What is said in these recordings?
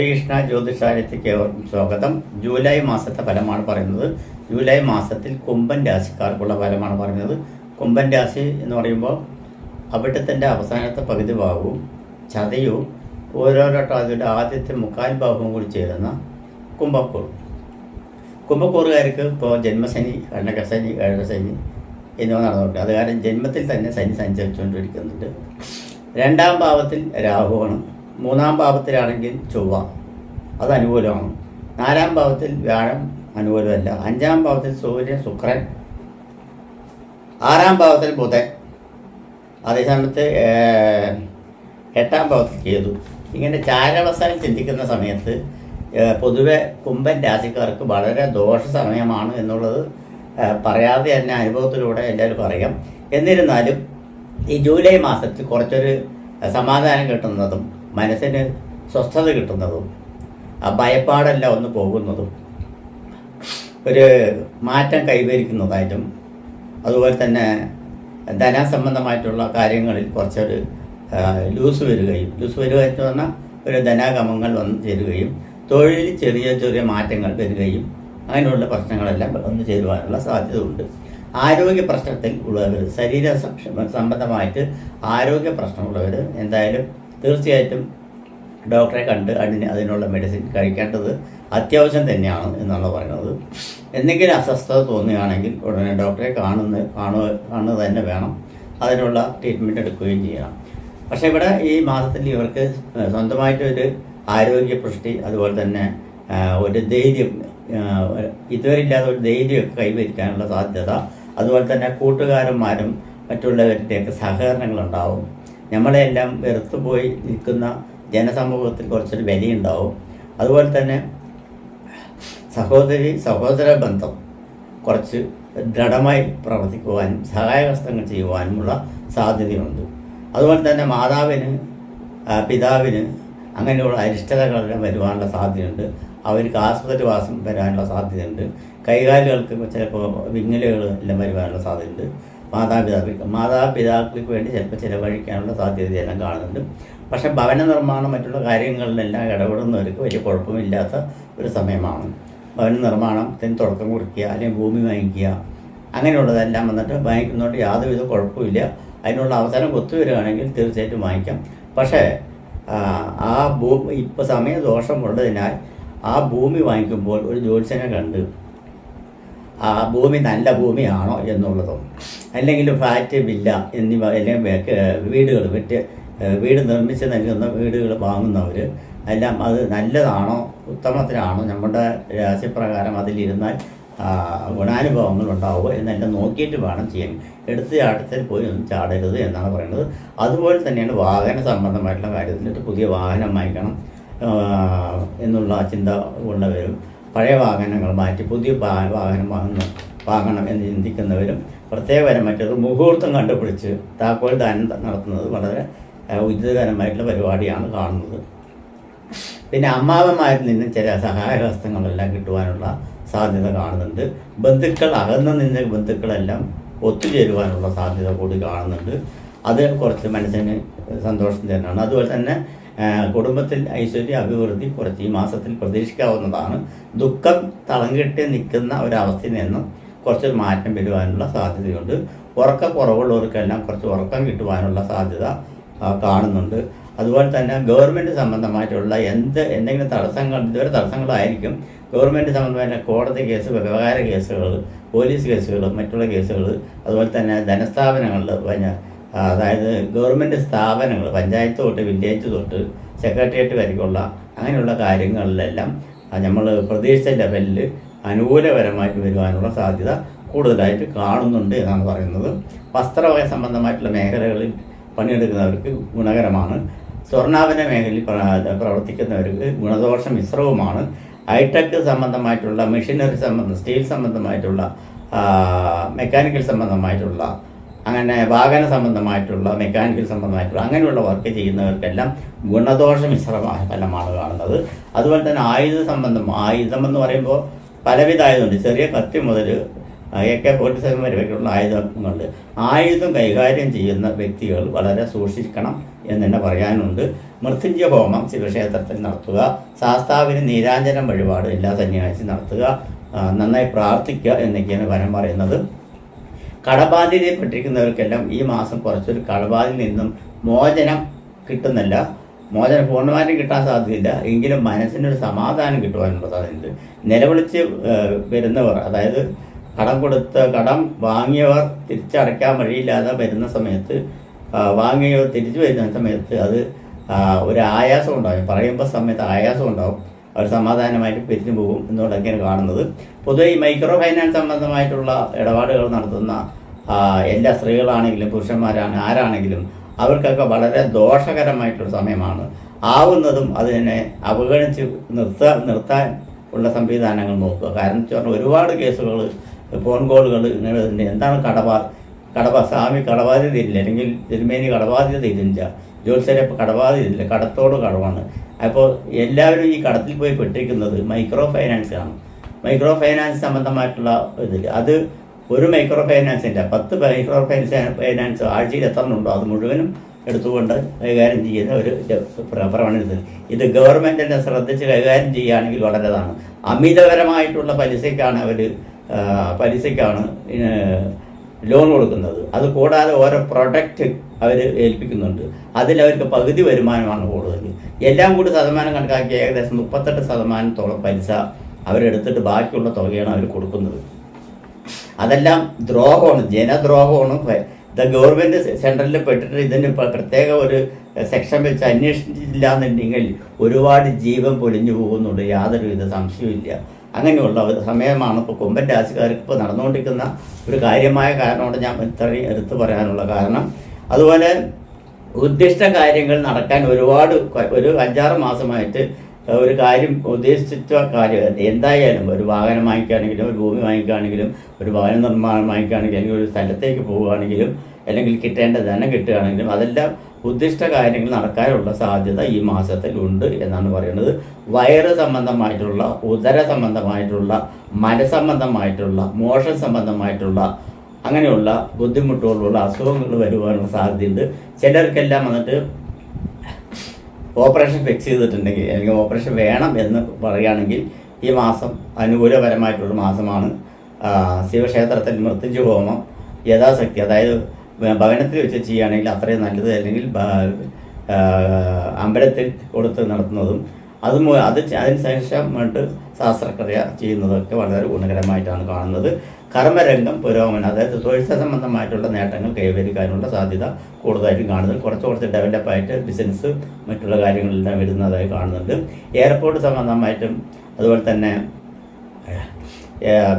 ശ്രീകൃഷ്ണ ജ്യോതിഷാലയത്തിലേക്ക് ഏവർക്കും സ്വാഗതം. ജൂലൈ മാസത്തെ ഫലമാണ് പറയുന്നത്. ജൂലൈ മാസത്തിൽ കുംഭൻ രാശിക്കാർക്കുള്ള ഫലമാണ് പറയുന്നത്. കുംഭൻ രാശി എന്ന് പറയുമ്പോൾ അവിട്ടത്തിൻ്റെ അവസാനത്തെ പകുതി ഭാഗവും ചതയവും ഓരോരോ അതിൻ്റെ ആദ്യത്തെ മുക്കാൽ ഭാഗവും കൂടി ചേരുന്ന കുംഭക്കൂർ. കുംഭക്കൂറുകാർക്ക് ഇപ്പോൾ ജന്മശനി, കണ്ടകശനി, ഏഴരശനി എന്നിവ നടന്നുകൊണ്ട് അത് കാരണം ജന്മത്തിൽ തന്നെ ശനി സഞ്ചരിച്ചുകൊണ്ടിരിക്കുന്നുണ്ട്. രണ്ടാം ഭാവത്തിൽ രാഹുവാണ്. മൂന്നാം ഭാവത്തിലാണെങ്കിൽ ചൊവ്വ, അത് അനുകൂലമാണ്. നാലാം ഭാവത്തിൽ വ്യാഴം അനുകൂലമല്ല. അഞ്ചാം ഭാവത്തിൽ സൂര്യൻ, ശുക്രൻ. ആറാം ഭാവത്തിൽ ബുധൻ. അതേസമയത്ത് എട്ടാം ഭാവത്തിൽ കേതു. ഇങ്ങനെ ചാരവസ്ഥയിൽ ചിന്തിക്കുന്ന സമയത്ത് പൊതുവെ കുംഭൻ രാശിക്കാർക്ക് വളരെ ദോഷ സമയമാണ് എന്നുള്ളത് പറയാതെ തന്നെ അനുഭവത്തിലൂടെ എല്ലാവരും പറയാം. എന്നിരുന്നാലും ഈ ജൂലൈ മാസത്തിൽ കുറച്ചൊരു സമാധാനം കിട്ടുന്നതും മനസ്സിന് സ്വസ്ഥത കിട്ടുന്നതും ഭയപ്പാടെല്ലാം ഒന്ന് പോകുന്നതും ഒരു മാറ്റം കൈവരിക്കുന്നതായിട്ടും അതുപോലെ തന്നെ ധനസംബന്ധമായിട്ടുള്ള കാര്യങ്ങളിൽ കുറച്ചൊരു ലൂസ് വരിക എന്ന് പറഞ്ഞാൽ ഒരു ധനാഗമങ്ങൾ വന്നു ചേരുകയും തൊഴിലിൽ ചെറിയ ചെറിയ മാറ്റങ്ങൾ വരികയും അങ്ങനെയുള്ള പ്രശ്നങ്ങളെല്ലാം വന്നു ചേരുവാനുള്ള സാധ്യത ഉണ്ട്. ആരോഗ്യ പ്രശ്നത്തിൽ ഉള്ളവർ, ശരീര സംബന്ധമായിട്ട് ആരോഗ്യ പ്രശ്നമുള്ളവർ എന്തായാലും തീർച്ചയായിട്ടും ഡോക്ടറെ കണ്ട് അതിനുള്ള മെഡിസിൻ കഴിക്കേണ്ടത് അത്യാവശ്യം തന്നെയാണ് എന്നാണ് പറയുന്നത്. എന്തെങ്കിലും അസ്വസ്ഥത തോന്നുകയാണെങ്കിൽ ഉടനെ ഡോക്ടറെ കാണുക തന്നെ വേണം. അതിനുള്ള ട്രീറ്റ്മെൻറ്റ് എടുക്കുകയും ചെയ്യണം. പക്ഷേ ഇവിടെ ഈ മാസത്തിൽ ഇവർക്ക് സ്വന്തമായിട്ടൊരു ആരോഗ്യ പുഷ്ടി, അതുപോലെ തന്നെ ഒരു ധൈര്യം, ഇതുവരെ ഇല്ലാതെ ഒരു ധൈര്യമൊക്കെ കൈവരിക്കാനുള്ള സാധ്യത, അതുപോലെ തന്നെ കൂട്ടുകാരന്മാരും മറ്റുള്ളവരുടെയൊക്കെ സഹകരണങ്ങളുണ്ടാവും. നമ്മളെല്ലാം വെറുത്തുപോയി നിൽക്കുന്ന ജനസമൂഹത്തിൽ കുറച്ചൊരു വിലയുണ്ടാവും. അതുപോലെ തന്നെ സഹോദര ബന്ധം കുറച്ച് ദൃഢമായി പ്രവർത്തിക്കുവാനും സഹായഹസ്തങ്ങൾ ചെയ്യുവാനുമുള്ള സാധ്യതയുണ്ട്. അതുപോലെ തന്നെ മാതാവിന്, പിതാവിന് അങ്ങനെയുള്ള അരിഷ്ടതകളെല്ലാം വരുവാനുള്ള സാധ്യതയുണ്ട്. അവർക്ക് ആസ്പത്രിവാസം വരാനുള്ള സാധ്യതയുണ്ട്. കൈകാലുകൾക്ക് ചിലപ്പോൾ വിങ്ങലുകൾ എല്ലാം വരുവാനുള്ള സാധ്യതയുണ്ട്. മാതാപിതാക്കൾക്ക് വേണ്ടി ചിലപ്പോൾ ചിലവഴിക്കാനുള്ള സാധ്യതയെല്ലാം കാണുന്നുണ്ട്. പക്ഷേ ഭവന നിർമ്മാണം മറ്റുള്ള കാര്യങ്ങളിലെല്ലാം ഇടപെടുന്നവർക്ക് വലിയ കുഴപ്പമില്ലാത്ത ഒരു സമയമാണ്. ഭവന നിർമ്മാണത്തിന് തുടക്കം കുറിക്കുക, അല്ലെങ്കിൽ ഭൂമി വാങ്ങിക്കുക, അങ്ങനെയുള്ളതെല്ലാം വന്നിട്ട് വാങ്ങിക്കുന്നതുകൊണ്ട് യാതൊരുവിധ കുഴപ്പമില്ല. അതിനുള്ള അവസരം ഒത്തുവരികയാണെങ്കിൽ തീർച്ചയായിട്ടും വാങ്ങിക്കാം. പക്ഷേ ആ ഭൂമി ഇപ്പോൾ സമയദോഷമുള്ളതിനാൽ ആ ഭൂമി വാങ്ങിക്കുമ്പോൾ ഒരു ജ്യോത്സ്യനെ കണ്ട് ആ ഭൂമി നല്ല ഭൂമിയാണോ എന്നുള്ളതും, അല്ലെങ്കിൽ ഫ്ലാറ്റ്, വില്ല എന്നിവ, അല്ലെങ്കിൽ വീട് നിർമ്മിച്ച് നൽകുന്ന വീടുകൾ വാങ്ങുന്നവർ എല്ലാം അത് നല്ലതാണോ, ഉത്തമത്തിലാണോ, നമ്മുടെ രാശിപ്രകാരം അതിലിരുന്നാൽ ഗുണാനുഭവങ്ങൾ ഉണ്ടാവുമോ എന്നെല്ലാം നോക്കിയിട്ട് വേണം ചെയ്യാൻ. എടുത്ത് ചാട്ടത്തിൽ പോയി ഒന്നും ചാടരുത് എന്നാണ് പറയുന്നത്. അതുപോലെ തന്നെയാണ് വാഹന സംബന്ധമായിട്ടുള്ള കാര്യത്തിൽ പുതിയ വാഹനം വാങ്ങിക്കണം എന്നുള്ള ചിന്ത ഉള്ളവരും, പഴയ വാഹനങ്ങൾ മാറ്റി പുതിയ വാഹനം വാങ്ങണം എന്ന് ചിന്തിക്കുന്നവരും പ്രത്യേകപരമായിട്ടൊരു മുഹൂർത്തം കണ്ടുപിടിച്ച് താക്കോൽ ദാനം നടത്തുന്നത് വളരെ ഉചിതകരമായിട്ടുള്ള പരിപാടിയാണ് കാണുന്നത്. പിന്നെ അമ്മാവന്മാരിൽ നിന്നും ചില സഹായഹസ്തങ്ങളെല്ലാം കിട്ടുവാനുള്ള സാധ്യത കാണുന്നുണ്ട്. അകന്നു നിന്ന ബന്ധുക്കളെല്ലാം ഒത്തുചേരുവാനുള്ള സാധ്യത കൂടി കാണുന്നുണ്ട്. അത് കുറച്ച് മനസ്സിന് സന്തോഷം തന്നെയാണ്. അതുപോലെ തന്നെ കുടുംബത്തിൽ ഐശ്വര്യ അഭിവൃദ്ധി കുറച്ച് ഈ മാസത്തിൽ പ്രതീക്ഷിക്കാവുന്നതാണ്. ദുഃഖം തളംകെട്ടി നിൽക്കുന്ന ഒരവസ്ഥയിൽ നിന്നും കുറച്ചൊരു മാറ്റം വരുവാനുള്ള സാധ്യതയുണ്ട്. ഉറക്കക്കുറവുള്ളവർക്കെല്ലാം കുറച്ച് ഉറക്കം കിട്ടുവാനുള്ള സാധ്യത കാണുന്നുണ്ട്. അതുപോലെ തന്നെ ഗവൺമെൻറ് സംബന്ധമായിട്ടുള്ള എന്തെങ്കിലും ഇതുവരെ തടസ്സങ്ങളായിരിക്കും. ഗവൺമെൻറ് സംബന്ധമായ കോടതി കേസ്, വ്യവഹാര കേസുകൾ, പോലീസ് കേസുകൾ, മറ്റുള്ള കേസുകൾ, അതുപോലെ തന്നെ ധനസ്ഥാപനങ്ങളിൽ, അതായത് ഗവൺമെൻറ് സ്ഥാപനങ്ങൾ, പഞ്ചായത്ത് തൊട്ട് വില്ലേജ് തൊട്ട് സെക്രട്ടേറിയറ്റ് വരെയുള്ള അങ്ങനെയുള്ള കാര്യങ്ങളിലെല്ലാം നമ്മൾ പ്രതീക്ഷിച്ച ലെവലിൽ അനുകൂലപരമായിട്ട് വരുവാനുള്ള സാധ്യത കൂടുതലായിട്ട് കാണുന്നുണ്ട് എന്നാണ് പറയുന്നത്. വസ്ത്രവക സംബന്ധമായിട്ടുള്ള മേഖലകളിൽ പണിയെടുക്കുന്നവർക്ക് ഗുണകരമാണ്. സ്വർണ്ണാഭരണ മേഖലയിൽ പ്രവർത്തിക്കുന്നവർക്ക് ഗുണദോഷ മിശ്രവുമാണ്. ഹൈടെക് സംബന്ധമായിട്ടുള്ള മെഷീനറി സ്റ്റീൽ സംബന്ധമായിട്ടുള്ള മെക്കാനിക്കൽ സംബന്ധമായിട്ടുള്ള അങ്ങനെ വാഹന സംബന്ധമായിട്ടുള്ള മെക്കാനിക്കൽ സംബന്ധമായിട്ടുള്ള അങ്ങനെയുള്ള വർക്ക് ചെയ്യുന്നവർക്കെല്ലാം ഗുണദോഷ മിശ്രമായ ഫലമാണ് കാണുന്നത്. അതുപോലെ തന്നെ ആയുധം എന്ന് പറയുമ്പോൾ പലവിധ ആയുധമുണ്ട്. ചെറിയ കത്തി മുതൽ AK-47 വരെയൊക്കെയുള്ള ആയുധങ്ങളുണ്ട്. ആയുധം കൈകാര്യം ചെയ്യുന്ന വ്യക്തികൾ വളരെ സൂക്ഷിക്കണം എന്ന് തന്നെ പറയാനുണ്ട്. മൃത്യുഞ്ജയ ഹോമം ശിവക്ഷേത്രത്തിൽ നടത്തുക, ശാസ്താവിന് നീരാഞ്ജനം വഴിപാട് എല്ലാ ശനിയാഴ്ചയും നടത്തുക, നന്നായി പ്രാർത്ഥിക്കുക എന്നൊക്കെയാണ് ഫലം പറയുന്നത്. കടബാധ്യതയിൽപ്പെട്ടിരിക്കുന്നവർക്കെല്ലാം ഈ മാസം കുറച്ചൊരു കടബാധ്യതയിൽ നിന്നും മോചനം കിട്ടുന്നില്ല. മോചനം പൂർണ്ണമായിട്ടും കിട്ടാൻ സാധ്യതയില്ല, എങ്കിലും മനസ്സിനൊരു സമാധാനം കിട്ടുവാനുള്ള സാധ്യതയുണ്ട്. നിലവിളിച്ച് വരുന്നവർ, അതായത് കടം വാങ്ങിയവർ തിരിച്ചടയ്ക്കാൻ വഴിയില്ലാതെ വരുന്ന സമയത്ത്, വാങ്ങിയവർ തിരിച്ചു വരുന്ന സമയത്ത് അത് ഒരു ആയാസം ഉണ്ടാകും. പറയുമ്പോൾ സമയത്ത് ആയാസം ഉണ്ടാകും. അവർ സമാധാനമായിട്ട് പിരിഞ്ഞു പോകും എന്നുള്ളതൊക്കെയാണ് കാണുന്നത്. പൊതുവെ ഈ മൈക്രോ ഫൈനാൻസ് സംബന്ധമായിട്ടുള്ള ഇടപാടുകൾ നടത്തുന്ന എല്ലാ സ്ത്രീകളാണെങ്കിലും പുരുഷന്മാരാണ് ആരാണെങ്കിലും അവർക്കൊക്കെ വളരെ ദോഷകരമായിട്ടുള്ള സമയമാണ്. ആവുന്നതും അതിനെ അവഗണിച്ച് നിർത്താൻ ഉള്ള സംവിധാനങ്ങൾ നോക്കുക. കാരണം എന്ന് പറഞ്ഞാൽ ഒരുപാട് കേസുകൾ, ഫോൺ കോളുകൾ എന്താണ് സ്വാമി കടബാധ്യത ഇല്ല, അല്ലെങ്കിൽ തിരുമേനി കടബാധ്യത ഇല്ല, ജ്യോത്സ്യരെ കടബാധ്യത ഇല്ല, കടത്തോട് കടവാണ്. അപ്പോൾ എല്ലാവരും ഈ കടത്തിൽ പോയി പെട്ടിരിക്കുന്നത് മൈക്രോ ഫൈനാൻസ് ആണ്. മൈക്രോ ഫൈനാൻസ് സംബന്ധമായിട്ടുള്ള ഇതിൽ അത് ഒരു മൈക്രോ ഫൈനാൻസ് ഇല്ല, 10 മൈക്രോ ഫൈനാൻസ് ആഴ്ചയിൽ എത്രണ്ണുണ്ടോ അത് മുഴുവനും എടുത്തുകൊണ്ട് കൈകാര്യം ചെയ്യുന്ന ഒരു പ്രവണത. ഇത് ഗവൺമെൻറ്റിനെ ശ്രദ്ധിച്ച് കൈകാര്യം ചെയ്യുകയാണെങ്കിൽ വളരെതാണ്. അമിതപരമായിട്ടുള്ള പലിശയ്ക്കാണ് ലോൺ കൊടുക്കുന്നത്. അത് കൂടാതെ ഓരോ പ്രൊഡക്റ്റ് അവർ ഏൽപ്പിക്കുന്നുണ്ട്. അതിലവർക്ക് പകുതി വരുമാനമാണ് കൂടുതൽ. എല്ലാം കൂടി ശതമാനം കണക്കാക്കി ഏകദേശം 38% പലിശ അവരെടുത്തിട്ട് ബാക്കിയുള്ള തുകയാണ് അവർ കൊടുക്കുന്നത്. അതെല്ലാം ദ്രോഹമാണ്, ജനദ്രോഹമാണ്. ഗവൺമെൻറ് സെൻട്രലിൽ പെട്ടിട്ട് ഇതിന് പ്രത്യേക ഒരു സെക്ഷൻ വെച്ച് അന്വേഷിച്ചില്ല എന്നുണ്ടെങ്കിൽ ഒരുപാട് ജീവൻ പൊലിഞ്ഞു പോകുന്നുണ്ട്, യാതൊരുവിധ സംശയമില്ല. അങ്ങനെയുള്ള സമയമാണ് ഇപ്പോൾ കുംഭൻ രാശിക്കാർക്ക് ഇപ്പോൾ നടന്നുകൊണ്ടിരിക്കുന്ന ഒരു കാര്യമായ കാരണമാണ് ഞാൻ ഇത്രയും എടുത്തു പറയാനുള്ള കാരണം. അതുപോലെ ഉദ്ദിഷ്ട കാര്യങ്ങൾ നടക്കാൻ ഒരു 5-6 മാസമായിട്ട് ഒരു കാര്യം ഉദ്ദേശിച്ച കാര്യം എന്തായാലും, ഒരു വാഹനം വാങ്ങിക്കുകയാണെങ്കിലും, ഒരു ഭൂമി വാങ്ങിക്കുകയാണെങ്കിലും, ഒരു ഭവന നിർമ്മാണം വാങ്ങിക്കുകയാണെങ്കിലും, അല്ലെങ്കിൽ ഒരു സ്ഥലത്തേക്ക് പോവുകയാണെങ്കിലും, അല്ലെങ്കിൽ കിട്ടേണ്ട ധനം കിട്ടുകയാണെങ്കിലും അതെല്ലാം ഉദ്ദിഷ്ട കാര്യങ്ങൾ നടക്കാനുള്ള സാധ്യത ഈ മാസത്തിൽ ഉണ്ട് എന്നാണ് പറയുന്നത്. വയറ് സംബന്ധമായിട്ടുള്ള, ഉദര സംബന്ധമായിട്ടുള്ള, മനസ്സംബന്ധമായിട്ടുള്ള, മോഷൻ സംബന്ധമായിട്ടുള്ള അങ്ങനെയുള്ള ബുദ്ധിമുട്ടുകളുള്ള അസുഖങ്ങൾ വരുവാനുള്ള സാധ്യതയുണ്ട്. ചിലർക്കെല്ലാം വന്നിട്ട് ഓപ്പറേഷൻ ഫിക്സ് ചെയ്തിട്ടുണ്ടെങ്കിൽ, അല്ലെങ്കിൽ ഓപ്പറേഷൻ വേണം എന്ന് പറയുകയാണെങ്കിൽ ഈ മാസം അനുകൂലപരമായിട്ടുള്ള മാസമാണ്. ശിവക്ഷേത്രത്തിൽ മൃത്യുഞ്ജയ ഹോമം യഥാശക്തി, അതായത് ഭവനത്തിൽ വെച്ച് ചെയ്യുകയാണെങ്കിൽ അത്രയും നല്ലത്, അല്ലെങ്കിൽ അമ്പലത്തിൽ കൊടുത്ത് നടത്തുന്നതും അതിന് ശേഷം ശാസ്ത്രക്രിയ ചെയ്യുന്നതൊക്കെ വളരെ ഗുണകരമായിട്ടാണ് കാണുന്നത്. കർമ്മരംഗം പുരോഗമനം, അതായത് തൊഴിൽ സംബന്ധമായിട്ടുള്ള നേട്ടങ്ങൾ കൈവരിക്കാനുള്ള സാധ്യത കൂടുതലായിട്ടും കാണുന്നത്. കുറച്ച് ഡെവലപ്പായിട്ട് ബിസിനസ് മറ്റുള്ള കാര്യങ്ങളെല്ലാം വരുന്നതായി കാണുന്നുണ്ട്. എയർപോർട്ട് സംബന്ധമായിട്ടും അതുപോലെ തന്നെ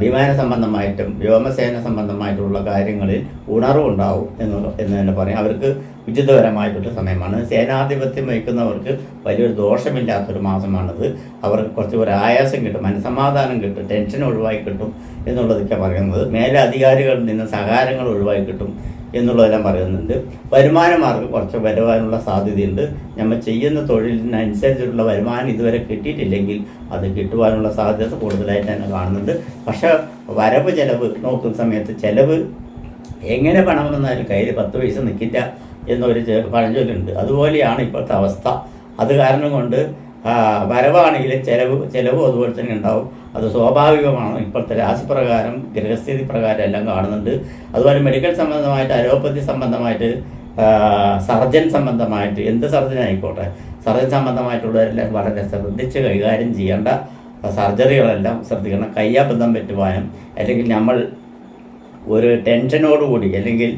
വിമാന സംബന്ധമായിട്ടും വ്യോമസേന സംബന്ധമായിട്ടുള്ള കാര്യങ്ങളിൽ ഉണർവുണ്ടാവും എന്ന് തന്നെ പറയാം. അവർക്ക് ഉചിതപരമായിട്ടുള്ള സമയമാണ്. സേനാധിപത്യം വഹിക്കുന്നവർക്ക് വലിയൊരു ദോഷമില്ലാത്തൊരു മാസമാണിത്. അവർക്ക് കുറച്ച് ഒരു ആയാസം കിട്ടും, മനസ്സമാധാനം കിട്ടും, ടെൻഷൻ ഒഴിവായി കിട്ടും എന്നുള്ളതൊക്കെ പറയുന്നത്. മേലധികാരികളിൽ നിന്ന് സഹാരങ്ങൾ ഒഴിവായി കിട്ടും എന്നുള്ളതെല്ലാം പറയുന്നുണ്ട്. വരുമാന മാർഗ്ഗം കുറച്ച് വരുവാനുള്ള സാധ്യതയുണ്ട്. നമ്മൾ ചെയ്യുന്ന തൊഴിലിനനുസരിച്ചുള്ള വരുമാനം ഇതുവരെ കിട്ടിയിട്ടില്ലെങ്കിൽ അത് കിട്ടുവാനുള്ള സാധ്യത കൂടുതലായിട്ട് തന്നെ കാണുന്നുണ്ട്. പക്ഷേ വരവ് ചെലവ് നോക്കുന്ന സമയത്ത് ചെലവ് എങ്ങനെ പണം വന്നാലും കയ്യിൽ 10 പൈസ നിൽക്കില്ല എന്നൊരു പഴഞ്ചൊല്ലുണ്ട്. അതുപോലെയാണ് ഇപ്പോഴത്തെ അവസ്ഥ. അത് കാരണം കൊണ്ട് വരവാണെങ്കിലും ചിലവ് അതുപോലെ തന്നെ ഉണ്ടാവും. അത് സ്വാഭാവികമാണ്. ഇപ്പോഴത്തെ രാശിപ്രകാരം, ഗ്രഹസ്ഥിതി പ്രകാരം എല്ലാം കാണുന്നുണ്ട്. അതുപോലെ മെഡിക്കൽ സംബന്ധമായിട്ട്, അലോപ്പതി സംബന്ധമായിട്ട്, സർജൻ സംബന്ധമായിട്ട്, എന്ത് സർജൻ ആയിക്കോട്ടെ, സർജൻ സംബന്ധമായിട്ടുള്ളവരെല്ലാം വളരെ ശ്രദ്ധിച്ച് കൈകാര്യം ചെയ്യേണ്ട സർജറികളെല്ലാം ശ്രദ്ധിക്കണം. കയ്യാബന്ധം പറ്റുവാനും, അല്ലെങ്കിൽ നമ്മൾ ഒരു ടെൻഷനോടുകൂടി അല്ലെങ്കിൽ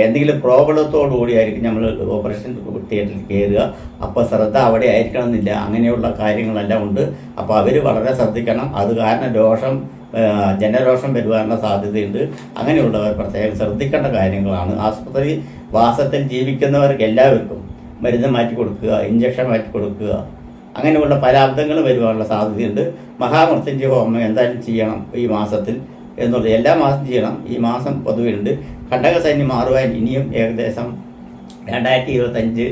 എന്തെങ്കിലും പ്രോബ്ലത്തോടു കൂടിയായിരിക്കും നമ്മൾ ഓപ്പറേഷൻ തിയേറ്ററിൽ കയറുക. അപ്പോൾ ശ്രദ്ധ അവിടെ ആയിരിക്കണം എന്നില്ല. അങ്ങനെയുള്ള കാര്യങ്ങളെല്ലാം ഉണ്ട്. അപ്പോൾ അവർ വളരെ ശ്രദ്ധിക്കണം. അത് കാരണം ജനരോഷം വരുവാനുള്ള സാധ്യതയുണ്ട്. അങ്ങനെയുള്ളവർ പ്രത്യേകം ശ്രദ്ധിക്കേണ്ട കാര്യങ്ങളാണ്. ആശുപത്രി വാസത്തിൽ ജീവിക്കുന്നവർക്ക് എല്ലാവർക്കും മരുന്ന് മാറ്റി കൊടുക്കുക, ഇഞ്ചക്ഷൻ മാറ്റി കൊടുക്കുക, അങ്ങനെയുള്ള പല അബദ്ധങ്ങളും വരുവാനുള്ള സാധ്യതയുണ്ട്. മഹാമൃത്യുഞ്ജയ ഹോമം എന്തായാലും ചെയ്യണം ഈ മാസത്തിൽ എന്നുള്ളത്. എല്ലാ മാസം ചെയ്യണം. ഈ മാസം പൊതുവെയുണ്ട്. കണ്ടകശനി മാറുവാൻ ഇനിയും ഏകദേശം 2025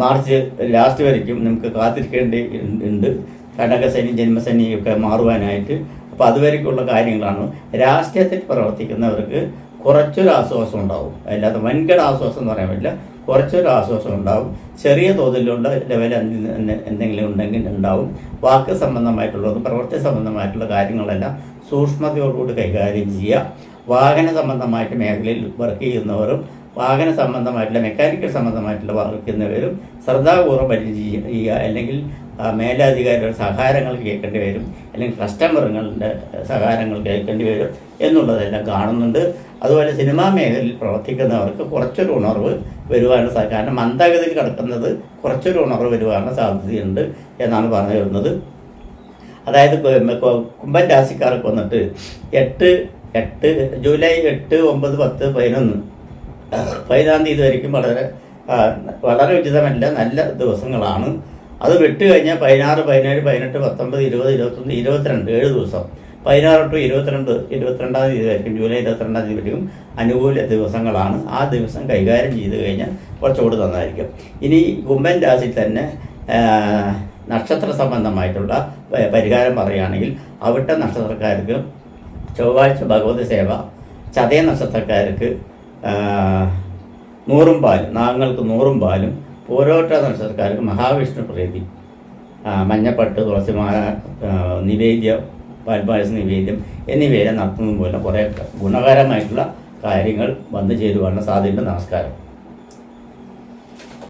മാർച്ച് ലാസ്റ്റ് വരയ്ക്കും നമുക്ക് കാത്തിരിക്കേണ്ടി ഉണ്ട്. കണ്ടകശനി, ജന്മശനിയൊക്കെ മാറുവാനായിട്ട്. അപ്പോൾ അതുവരെയ്ക്കുള്ള കാര്യങ്ങളാണ്. രാഷ്ട്രീയത്തിൽ പ്രവർത്തിക്കുന്നവർക്ക് കുറച്ചൊരു ആശ്വാസം ഉണ്ടാവും, അല്ലാതെ വൻകിട ആശ്വാസം എന്ന് പറയാൻ പറ്റില്ല, കുറച്ചൊരു ആശ്വാസം ഉണ്ടാവും. ചെറിയ തോതിലുള്ള ലെവൽ എന്തെങ്കിലും ഉണ്ടെങ്കിൽ ഉണ്ടാവും. വാക്ക് സംബന്ധമായിട്ടുള്ളതും പ്രവൃത്തി സംബന്ധമായിട്ടുള്ള കാര്യങ്ങളെല്ലാം സൂക്ഷ്മതയോടുകൂടി കൈകാര്യം ചെയ്യുക. വാഹന സംബന്ധമായിട്ട് മേഖലയിൽ വർക്ക് ചെയ്യുന്നവരും വാഹന സംബന്ധമായിട്ടുള്ള മെക്കാനിക്കൽ സംബന്ധമായിട്ടുള്ള വർക്ക് ചെയ്യുന്നവരും ശ്രദ്ധാപൂർവ്വം ചെയ്യുക. അല്ലെങ്കിൽ മേലധികാരികളുടെ സഹകാരങ്ങൾ കേൾക്കേണ്ടി വരും, അല്ലെങ്കിൽ കസ്റ്റമറുകളുടെ സഹകാരങ്ങൾ കേൾക്കേണ്ടി വരും എന്നുള്ളതെല്ലാം കാണുന്നുണ്ട്. അതുപോലെ സിനിമാ മേഖലയിൽ പ്രവർത്തിക്കുന്നവർക്ക് കുറച്ചൊരു ഉണർവ് വരുവാനുള്ള കാരണം മന്ദഗതിയിൽ കിടക്കുന്നത് കുറച്ചൊരു ഉണർവ് വരുവാനുള്ള സാധ്യതയുണ്ട് എന്നാണ് പറഞ്ഞു വരുന്നത്. അതായത് കുംഭൻ രാശിക്കാർക്ക് വന്നിട്ട് 8 ജൂലൈ 8, 9, 10, 11 15-ാം തീയതി വരയ്ക്കും വളരെ ഉചിതമല്ല, നല്ല ദിവസങ്ങളാണ്. അത് വിട്ട് കഴിഞ്ഞാൽ 16, 17, 18, 19, 20, 21, 22 7 ദിവസം 16 to 22-ാം തീയതി വരയ്ക്കും, ജൂലൈ 22-ാം തീയതി വരയ്ക്കും അനുകൂല ദിവസങ്ങളാണ്. ആ ദിവസം കൈകാര്യം ചെയ്ത് കഴിഞ്ഞാൽ കുറച്ചുകൂടി നന്നായിരിക്കും. ഇനി കുംഭൻ രാശിയിൽ തന്നെ നക്ഷത്ര സംബന്ധമായിട്ടുള്ള പരിഹാരം പറയുകയാണെങ്കിൽ അവിട്ട നക്ഷത്രക്കാർക്ക് ചൊവ്വാഴ്ച ഭഗവതി സേവ, ചതയ നക്ഷത്രക്കാർക്ക് 100 പാലും, നാഗങ്ങൾക്ക് 100 പാലും, പൂരോട്ട നക്ഷത്രക്കാർക്ക് മഹാവിഷ്ണു പ്രീതി, മഞ്ഞപ്പട്ട്, തുളസിമാല നിവേദ്യം, പാൽപ്പായസ നിവേദ്യം എന്നിവയെല്ലാം നടത്തുന്നത് മൂലം കുറേ ഗുണകരമായിട്ടുള്ള കാര്യങ്ങൾ വന്നു ചേരുവാനുള്ള സാധ്യതയുണ്ട്. നമസ്കാരം.